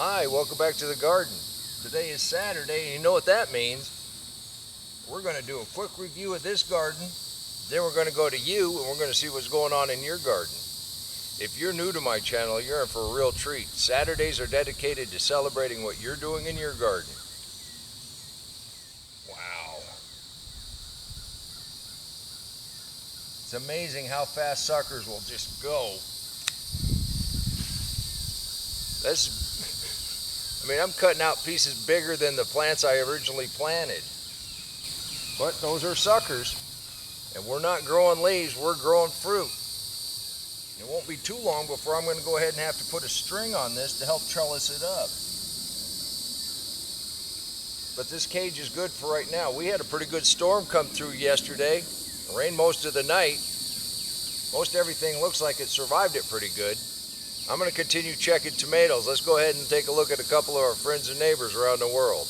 Hi, welcome back to the garden. Today is Saturday, and you know what that means. We're going to do a quick review of this garden, then we're going to go to you, and we're going to see what's going on in your garden. If you're new to my channel, you're in for a real treat. Saturdays are dedicated to celebrating what you're doing in your garden. Wow. It's amazing how fast suckers will just go. I'm cutting out pieces bigger than the plants I originally planted. But those are suckers. And we're not growing leaves, we're growing fruit. It won't be too long before I'm going to go ahead and have to put a string on this to help trellis it up. But this cage is good for right now. We had a pretty good storm come through yesterday. It rained most of the night. Most everything looks like it survived it pretty good. I'm going to continue checking tomatoes. Let's go ahead and take a look at a couple of our friends and neighbors around the world.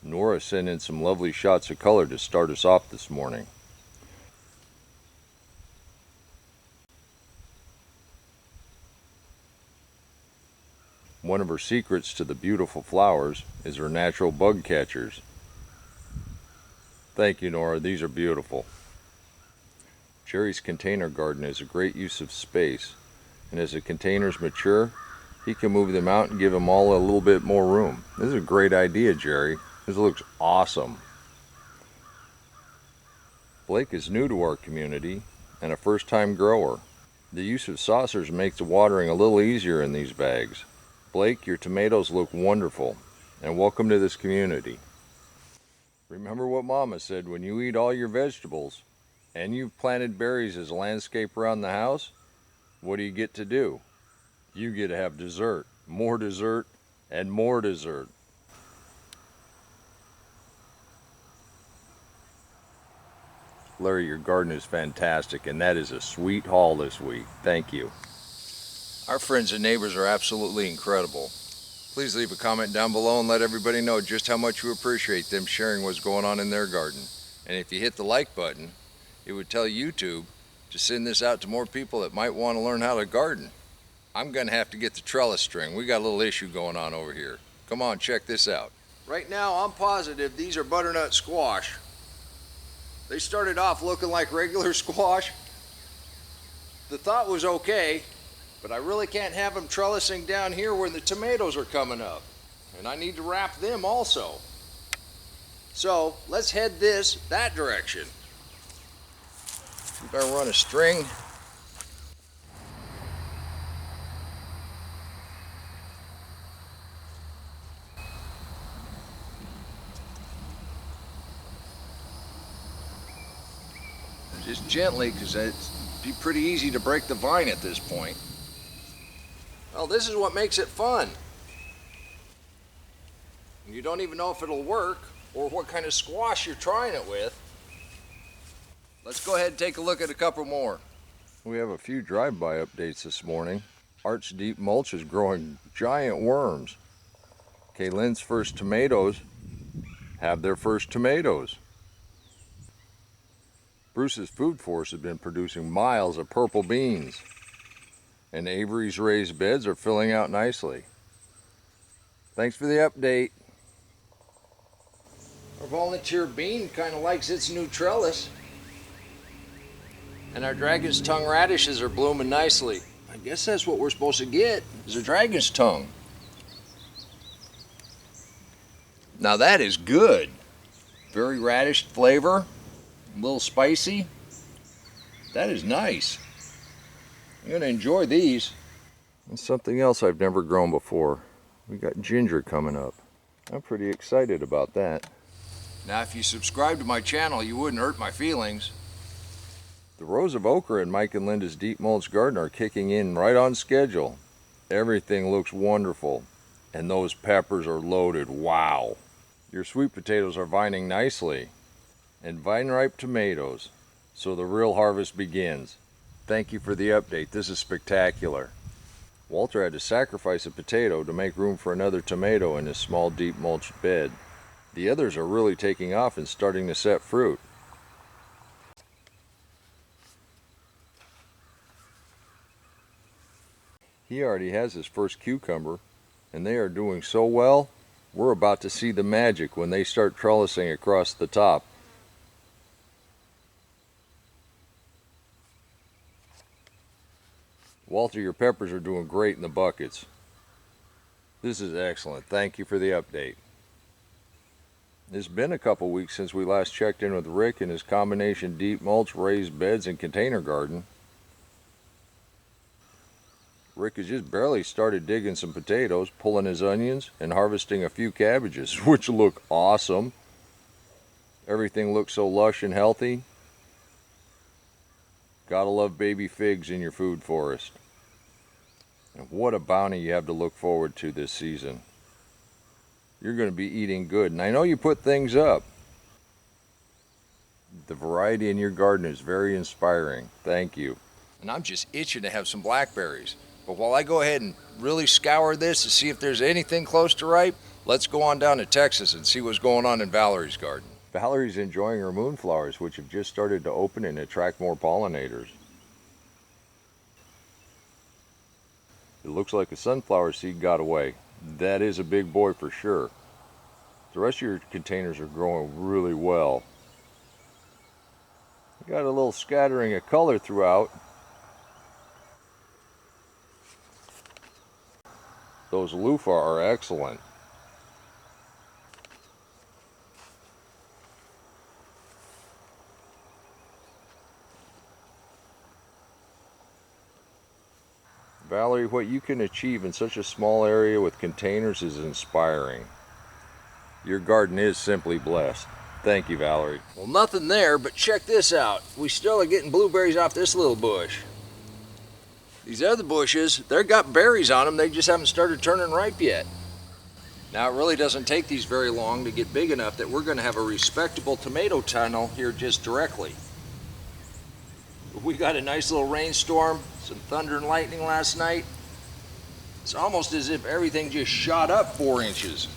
Nora sent in some lovely shots of color to start us off this morning. One of her secrets to the beautiful flowers is her natural bug catchers. Thank you, Nora. These are beautiful. Jerry's container garden is a great use of space, and as the containers mature, he can move them out and give them all a little bit more room. This is a great idea, Jerry. This looks awesome. Blake is new to our community and a first-time grower. The use of saucers makes the watering a little easier in these bags. Blake, your tomatoes look wonderful, and welcome to this community. Remember what Mama said, when you eat all your vegetables and you've planted berries as a landscape around the house, what do you get to do? You get to have dessert, and more dessert. Larry, your garden is fantastic, and that is a sweet haul this week. Thank you. Our friends and neighbors are absolutely incredible. Please leave a comment down below and let everybody know just how much you appreciate them sharing what's going on in their garden. And if you hit the like button, it would tell YouTube to send this out to more people that might want to learn how to garden. I'm going to have to get the trellis string. We got a little issue going on over here. Come on, check this out. Right now, I'm positive these are butternut squash. They started off looking like regular squash. The thought was okay, but I really can't have them trellising down here where the tomatoes are coming up. And I need to wrap them also. So let's head that direction. We better run a string. Just gently, because it'd be pretty easy to break the vine at this point. Well, this is what makes it fun. You don't even know if it'll work or what kind of squash you're trying it with. Let's go ahead and take a look at a couple more. We have a few drive-by updates this morning. Art's deep mulch is growing giant worms. Kaylin's first tomatoes have their first tomatoes. Bruce's Food Force has been producing miles of purple beans. And Avery's raised beds are filling out nicely. Thanks for the update. Our volunteer bean kind of likes its new trellis. And our dragon's tongue radishes are blooming nicely. I guess that's what we're supposed to get, is a dragon's tongue. Now that is good. Very radish flavor, a little spicy. That is nice. I'm gonna enjoy these. And something else I've never grown before. We got ginger coming up. I'm pretty excited about that. Now if you subscribe to my channel, you wouldn't hurt my feelings. The rows of okra in Mike and Linda's deep mulch garden are kicking in right on schedule. Everything looks wonderful. And those peppers are loaded, wow. Your sweet potatoes are vining nicely. And vine-ripe tomatoes. So the real harvest begins. Thank you for the update, this is spectacular. Walter had to sacrifice a potato to make room for another tomato in his small deep mulched bed. The others are really taking off and starting to set fruit. He already has his first cucumber, and they are doing so well. We're about to see the magic when they start trellising across the top. Walter, your peppers are doing great in the buckets. This is excellent. Thank you for the update. It's been a couple weeks since we last checked in with Rick and his combination deep mulch, raised beds, and container garden. Rick has just barely started digging some potatoes, pulling his onions, and harvesting a few cabbages, which look awesome. Everything looks so lush and healthy. Gotta love baby figs in your food forest. And what a bounty you have to look forward to this season. You're going to be eating good, and I know you put things up. The variety in your garden is very inspiring. Thank you. And I'm just itching to have some blackberries. But while I go ahead and really scour this to see if there's anything close to ripe, let's go on down to Texas and see what's going on in Valerie's garden. Valerie's enjoying her moonflowers, which have just started to open and attract more pollinators. It looks like a sunflower seed got away. That is a big boy for sure. The rest of your containers are growing really well. You got a little scattering of color throughout. Those loofah are excellent. Valerie, what you can achieve in such a small area with containers is inspiring. Your garden is simply blessed. Thank you, Valerie. Well, nothing there, but check this out. We still are getting blueberries off this little bush. These other bushes, they've got berries on them, they just haven't started turning ripe yet. Now, it really doesn't take these very long to get big enough that we're going to have a respectable tomato tunnel here just directly. We got a nice little rainstorm, some thunder and lightning last night. It's almost as if everything just shot up 4 inches.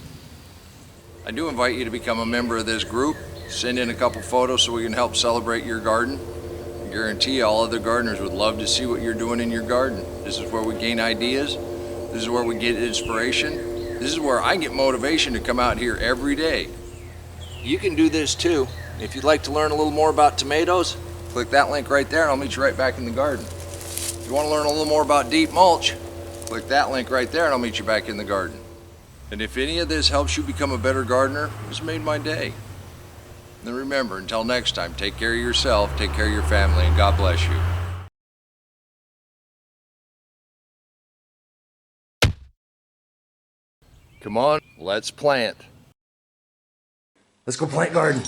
I do invite you to become a member of this group. Send in a couple photos so we can help celebrate your garden. I guarantee all other gardeners would love to see what you're doing in your garden. This is where we gain ideas. This is where we get inspiration. This is where I get motivation to come out here every day. You can do this too. If you'd like to learn a little more about tomatoes, click that link right there and I'll meet you right back in the garden. If you want to learn a little more about deep mulch, click that link right there and I'll meet you back in the garden. And if any of this helps you become a better gardener, it's made my day. And remember, until next time, take care of yourself, take care of your family, and God bless you. Come on, let's plant. Let's go plant garden.